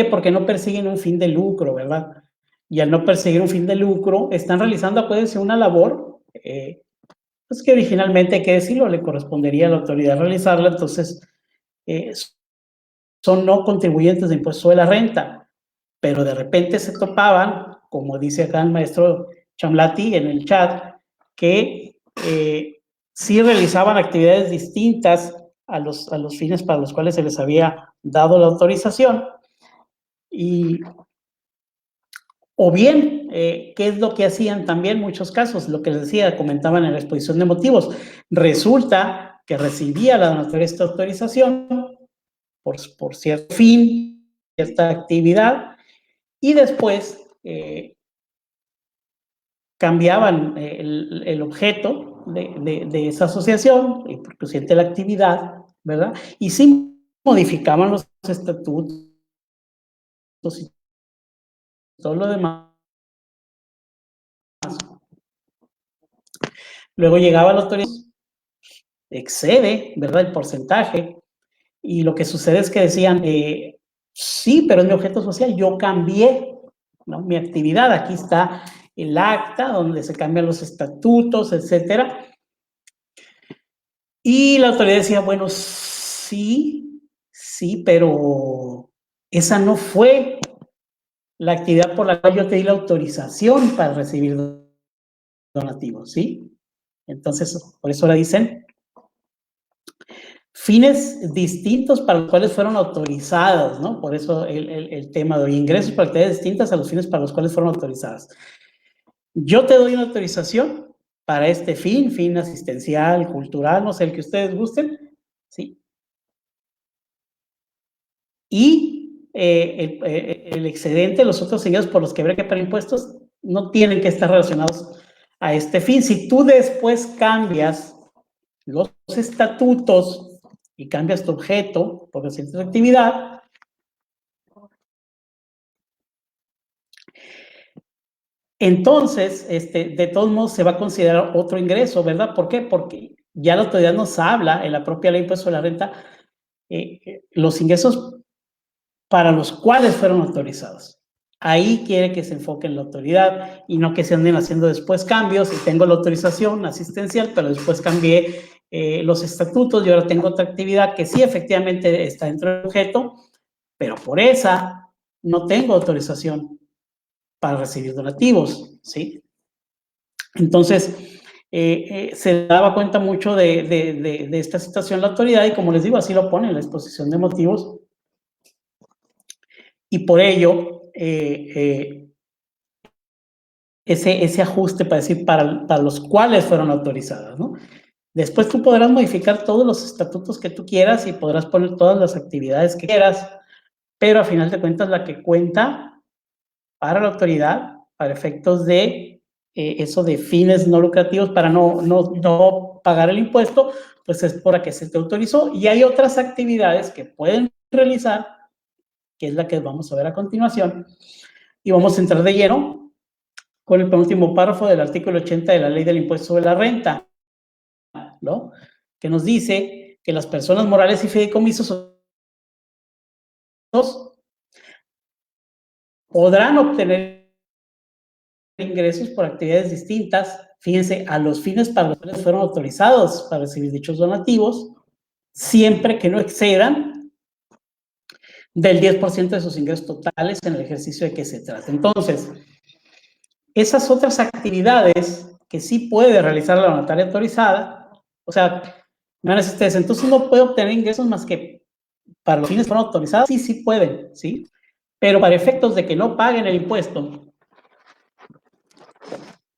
qué? Porque no persiguen un fin de lucro, ¿verdad? Y al no perseguir un fin de lucro, están realizando, acuérdense, una labor, pues que originalmente, hay que decirlo, le correspondería a la autoridad realizarla, entonces son no contribuyentes de impuesto de la renta, pero de repente se topaban, como dice acá el maestro Chamlati en el chat, que sí realizaban actividades distintas a los fines para los cuales se les había dado la autorización, y o bien, ¿qué es lo que hacían también en muchos casos? Lo que les decía, comentaban en la exposición de motivos. Resulta que recibía la donatoria esta autorización por cierto fin, cierta actividad, y después cambiaban el objeto de esa asociación, incluyente la actividad, ¿verdad? Y sí modificaban los estatutos y todo lo demás. Luego llegaba la autoridad, excede, ¿verdad?, el porcentaje, y lo que sucede es que decían, sí, pero es mi objeto social, yo cambié, ¿no?, mi actividad, aquí está el acta donde se cambian los estatutos, etcétera. Y la autoridad decía, bueno, sí, pero esa no fue la actividad por la cual yo te di la autorización para recibir donativos, ¿sí? Entonces, por eso ahora dicen fines distintos para los cuales fueron autorizadas, ¿no? Por eso el tema de ingresos para actividades distintas a los fines para los cuales fueron autorizadas. Yo te doy una autorización para este fin asistencial, cultural, no sé, el que ustedes gusten, ¿sí? Y el excedente, los otros ingresos por los que habría que pagar impuestos, no tienen que estar relacionados a este fin. Si tú después cambias los estatutos y cambias tu objeto por reciente actividad, entonces, de todos modos se va a considerar otro ingreso, ¿verdad? ¿Por qué? Porque ya la autoridad nos habla en la propia ley de impuesto de la renta, los ingresos para los cuales fueron autorizados. Ahí quiere que se enfoque en la autoridad y no que se anden haciendo después cambios. Y tengo la autorización asistencial, pero después cambié los estatutos y ahora tengo otra actividad que sí efectivamente está dentro del objeto, pero por esa no tengo autorización para recibir donativos, ¿sí? Entonces, se daba cuenta mucho de esta situación la autoridad y, como les digo, así lo pone en la exposición de motivos. Y por ello, ese ajuste para decir para los cuales fueron autorizadas, ¿no? Después tú podrás modificar todos los estatutos que tú quieras y podrás poner todas las actividades que quieras, pero a final de cuentas la que cuenta para la autoridad, para efectos de eso de fines no lucrativos, para no pagar el impuesto, pues es por la que se te autorizó. Y hay otras actividades que pueden realizar, que es la que vamos a ver a continuación, y vamos a entrar de lleno con el penúltimo párrafo del artículo 80 de la Ley del Impuesto sobre la Renta, ¿no?, que nos dice que las personas morales y fideicomisos podrán obtener ingresos por actividades distintas, fíjense, a los fines para los cuales fueron autorizados para recibir dichos donativos, siempre que no excedan del 10% de sus ingresos totales en el ejercicio de que se trata. Entonces, esas otras actividades que sí puede realizar la donataria autorizada, o sea, me van a decir ustedes, entonces no puede obtener ingresos más que para los fines que fueron autorizados. Sí pueden, ¿sí? Pero para efectos de que no paguen el impuesto,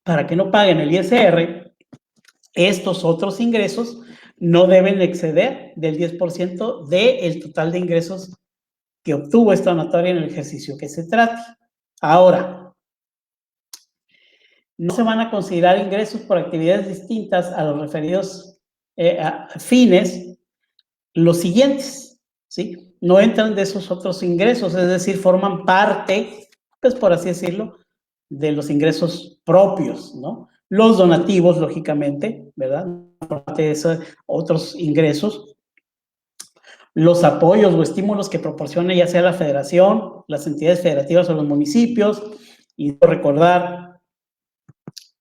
para que no paguen el ISR, estos otros ingresos no deben exceder del 10% del total de ingresos que obtuvo esta donataria en el ejercicio que se trate. Ahora, no se van a considerar ingresos por actividades distintas a los referidos a fines los siguientes, ¿sí? No entran de esos otros ingresos, es decir, forman parte, pues por así decirlo, de los ingresos propios, ¿no? Los donativos, lógicamente, ¿verdad? Parte de esos otros ingresos. los apoyos o estímulos que proporcione ya sea la federación, las entidades federativas o los municipios, y recordar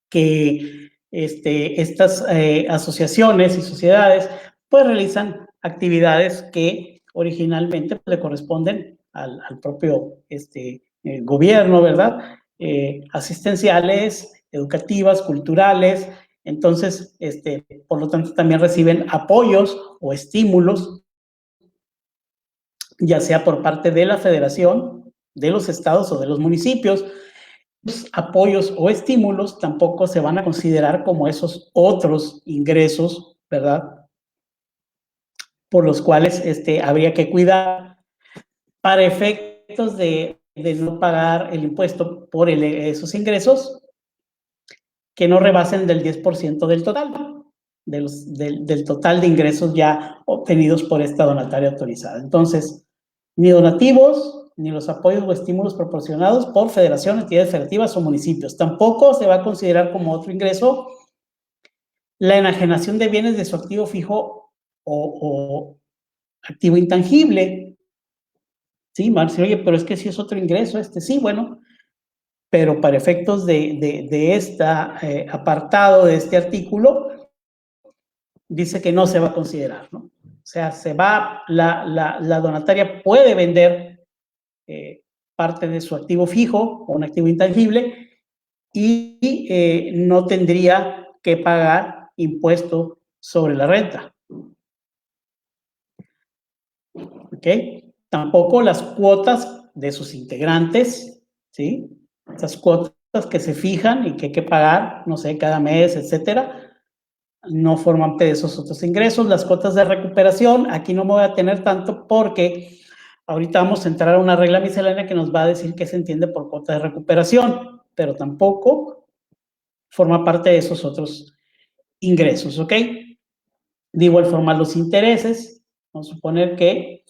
que estas asociaciones y sociedades pues realizan actividades que originalmente le corresponden al propio gobierno, ¿verdad? Asistenciales, educativas, culturales. Entonces, por lo tanto, también reciben apoyos o estímulos, ya sea por parte de la federación, de los estados o de los municipios. Los apoyos o estímulos tampoco se van a considerar como esos otros ingresos, ¿verdad? Por los cuales habría que cuidar para efectos de no pagar el impuesto por esos ingresos que no rebasen del 10% del total, del total de ingresos ya obtenidos por esta donataria autorizada. Entonces, ni donativos, ni los apoyos o estímulos proporcionados por federaciones, entidades federativas o municipios. Tampoco se va a considerar como otro ingreso la enajenación de bienes de su activo fijo o activo intangible. Sí, Marcio, oye, pero es que sí es otro ingreso, sí, bueno, pero para efectos de este apartado de este artículo, dice que no se va a considerar, ¿no? O sea, la donataria puede vender parte de su activo fijo o un activo intangible y no tendría que pagar impuesto sobre la renta. ¿Ok? Tampoco las cuotas de sus integrantes, ¿sí? Esas cuotas que se fijan y que hay que pagar, no sé, cada mes, etcétera, no forman parte de esos otros ingresos. Las cuotas de recuperación, aquí no me voy a tener tanto porque ahorita vamos a entrar a una regla miscelánea que nos va a decir qué se entiende por cuota de recuperación, pero tampoco forma parte de esos otros ingresos, ¿ok? De igual forma, los intereses, vamos a suponer que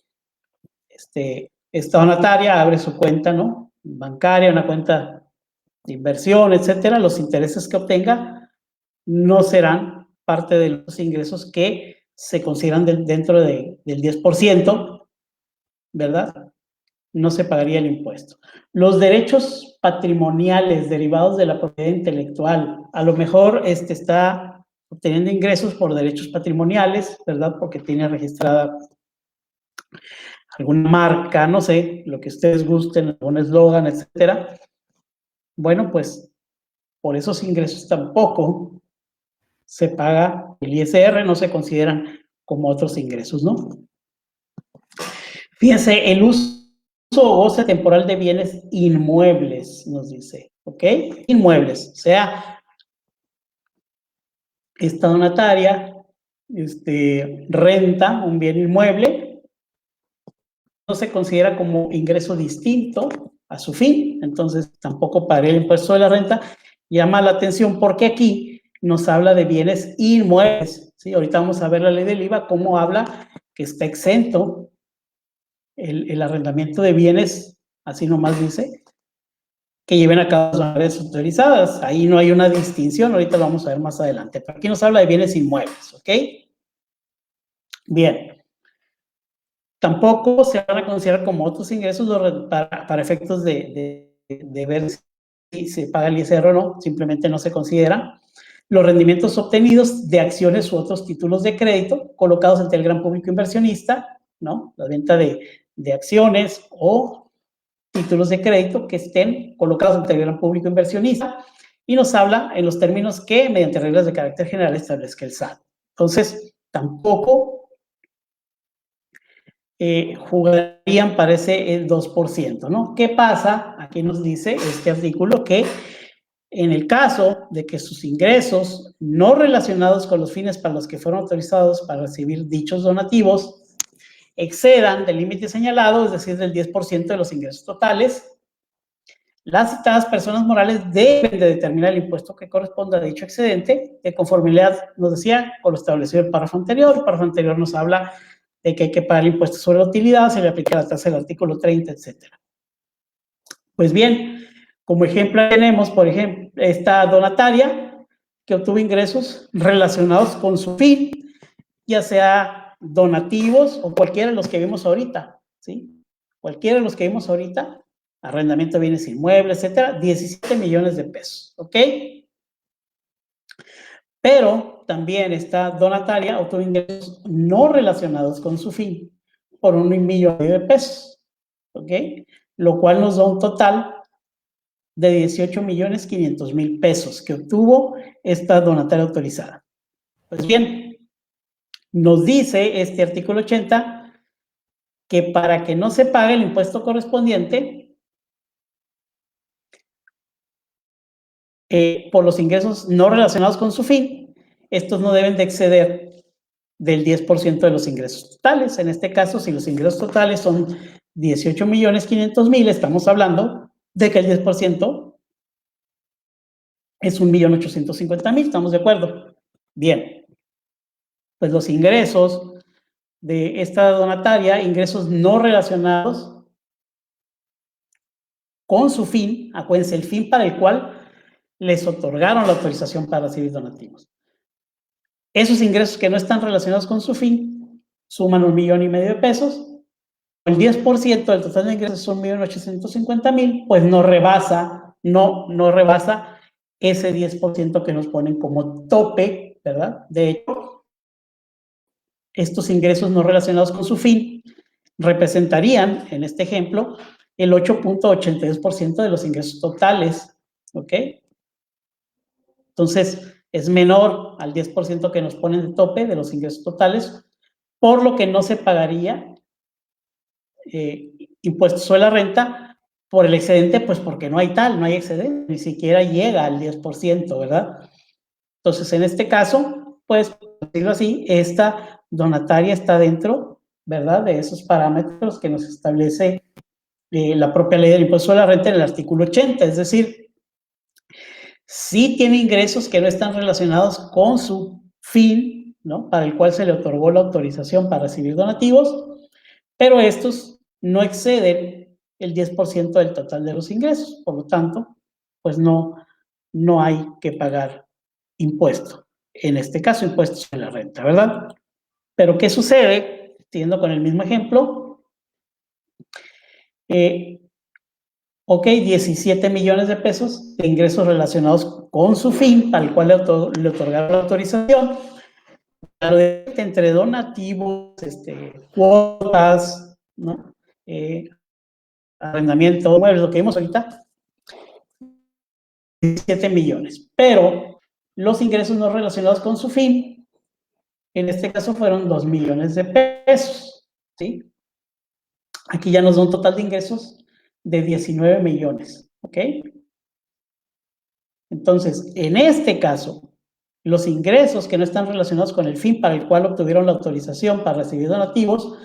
esta donataria abre su cuenta, ¿no? Bancaria, una cuenta de inversión, etcétera. Los intereses que obtenga no serán parte de los ingresos que se consideran dentro del 10%, ¿verdad? No se pagaría el impuesto. Los derechos patrimoniales derivados de la propiedad intelectual, a lo mejor está obteniendo ingresos por derechos patrimoniales, ¿verdad? Porque tiene registrada alguna marca, no sé, lo que ustedes gusten, algún eslogan, etcétera. Bueno, pues por esos ingresos tampoco se paga el ISR, no se consideran como otros ingresos, ¿no? Fíjense, el uso o goce temporal de bienes inmuebles, nos dice, ¿ok? Inmuebles, o sea, esta donataria renta un bien inmueble, no se considera como ingreso distinto a su fin, entonces tampoco pagaré el impuesto de la renta. Llama la atención porque aquí nos habla de bienes inmuebles, ¿sí? Ahorita vamos a ver la ley del IVA, cómo habla que está exento el arrendamiento de bienes, así nomás dice, que lleven a cabo las redes autorizadas. Ahí no hay una distinción, ahorita lo vamos a ver más adelante. Pero aquí nos habla de bienes inmuebles, ¿ok? Bien. Tampoco se van a considerar como otros ingresos para efectos de ver si se paga el ISR o no, simplemente no se considera. Los rendimientos obtenidos de acciones u otros títulos de crédito colocados ante el gran público inversionista, ¿no? La venta de acciones o títulos de crédito que estén colocados ante el gran público inversionista, y nos habla en los términos que mediante reglas de carácter general establezca el SAT. Entonces, tampoco jugarían para ese 2%, ¿no? ¿Qué pasa? Aquí nos dice este artículo que en el caso de que sus ingresos no relacionados con los fines para los que fueron autorizados para recibir dichos donativos excedan del límite señalado, es decir, del 10% de los ingresos totales, las citadas personas morales deben de determinar el impuesto que corresponda a dicho excedente, de conformidad, nos decía, con lo establecido en el párrafo anterior. El párrafo anterior nos habla de que hay que pagar el impuesto sobre la utilidad, se le aplica la tasa del artículo 30, etcétera. Pues bien, como ejemplo tenemos, por ejemplo, esta donataria que obtuvo ingresos relacionados con su fin, ya sea donativos o cualquiera de los que vimos ahorita, ¿sí? Cualquiera de los que vimos ahorita, arrendamiento de bienes inmuebles, etcétera, 17 millones de pesos, ¿ok? Pero también está donataria, obtuvo ingresos no relacionados con su fin, por 1,5 millones de pesos, ¿ok? Lo cual nos da un total de 18,500,000 pesos que obtuvo esta donataria autorizada. Pues bien, nos dice este artículo 80 que para que no se pague el impuesto correspondiente por los ingresos no relacionados con su fin, estos no deben de exceder del 10% de los ingresos totales. En este caso, si los ingresos totales son 18,500,000, estamos hablando de que el 10% es 1,850,000, ¿estamos de acuerdo? Bien, pues los ingresos de esta donataria, ingresos no relacionados con su fin, acuérdense, el fin para el cual les otorgaron la autorización para recibir donativos. Esos ingresos que no están relacionados con su fin suman 1,5 millones de pesos. El 10% del total de ingresos son 1,850,000, pues no rebasa ese 10% que nos ponen como tope, ¿verdad? De hecho, estos ingresos no relacionados con su fin representarían, en este ejemplo, el 8,82% de los ingresos totales, ¿ok? Entonces, es menor al 10% que nos ponen de tope de los ingresos totales, por lo que no se pagaría impuestos sobre la renta por el excedente, pues porque no hay excedente, ni siquiera llega al 10%, ¿verdad? Entonces, en este caso, pues, por decirlo así, esta donataria está dentro, ¿verdad?, de esos parámetros que nos establece la propia ley del impuesto sobre la renta en el artículo 80, es decir, sí tiene ingresos que no están relacionados con su fin, ¿no?, para el cual se le otorgó la autorización para recibir donativos, pero estos no exceden el 10% del total de los ingresos, por lo tanto, pues no hay que pagar impuesto, en este caso impuestos sobre la renta, ¿verdad? Pero ¿qué sucede? Siguiendo con el mismo ejemplo, ok, 17 millones de pesos de ingresos relacionados con su fin, para el cual le otorgaron la autorización, claro, entre donativos, cuotas, ¿no?, arrendamiento, muebles, lo que vimos ahorita, 17 millones. Pero los ingresos no relacionados con su fin, en este caso fueron 2 millones de pesos, ¿sí? Aquí ya nos da un total de ingresos de 19 millones, ¿ok? Entonces, en este caso, los ingresos que no están relacionados con el fin para el cual obtuvieron la autorización para recibir donativos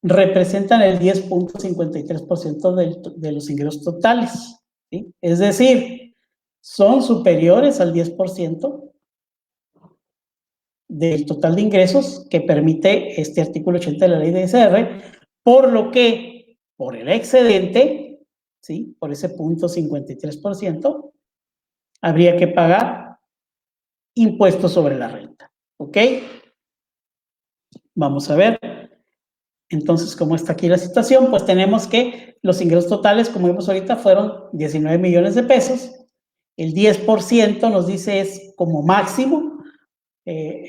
representan el 10,53% de los ingresos totales, ¿sí? Es decir, son superiores al 10% del total de ingresos que permite este artículo 80 de la ley de ISR, por lo que, por el excedente, ¿sí?, por ese 0,53%, habría que pagar impuestos sobre la renta, ¿ok? Vamos a ver, entonces, ¿cómo está aquí la situación? Pues tenemos que los ingresos totales, como vimos ahorita, fueron 19 millones de pesos, el 10% nos dice es como máximo,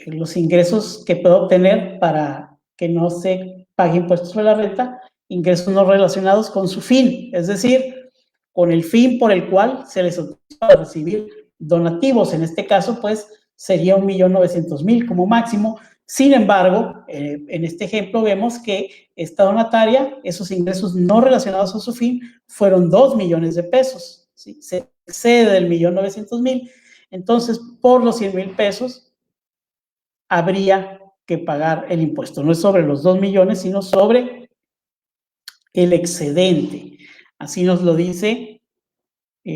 los ingresos que puedo obtener para que no se pague impuestos sobre la renta, ingresos no relacionados con su fin, es decir, con el fin por el cual se les autoriza a recibir donativos. En este caso, pues, sería 1,900,000 como máximo. Sin embargo, en este ejemplo vemos que esta donataria, esos ingresos no relacionados con su fin, fueron 2 millones de pesos, ¿sí? Se excede del 1,900,000. Entonces, por los 100,000 pesos, habría que pagar el impuesto. No es sobre los 2 millones, sino sobre el excedente. Así nos lo dice la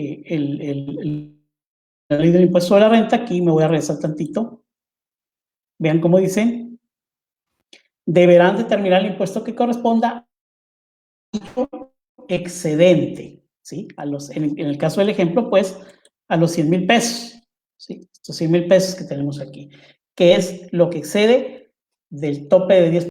ley del impuesto sobre la renta. Aquí me voy a regresar tantito. Vean cómo dice. Deberán determinar el impuesto que corresponda al excedente, ¿sí? En el caso del ejemplo, pues, a los 100,000 pesos, ¿sí? Estos 100,000 pesos que tenemos aquí, que es lo que excede del tope de 10%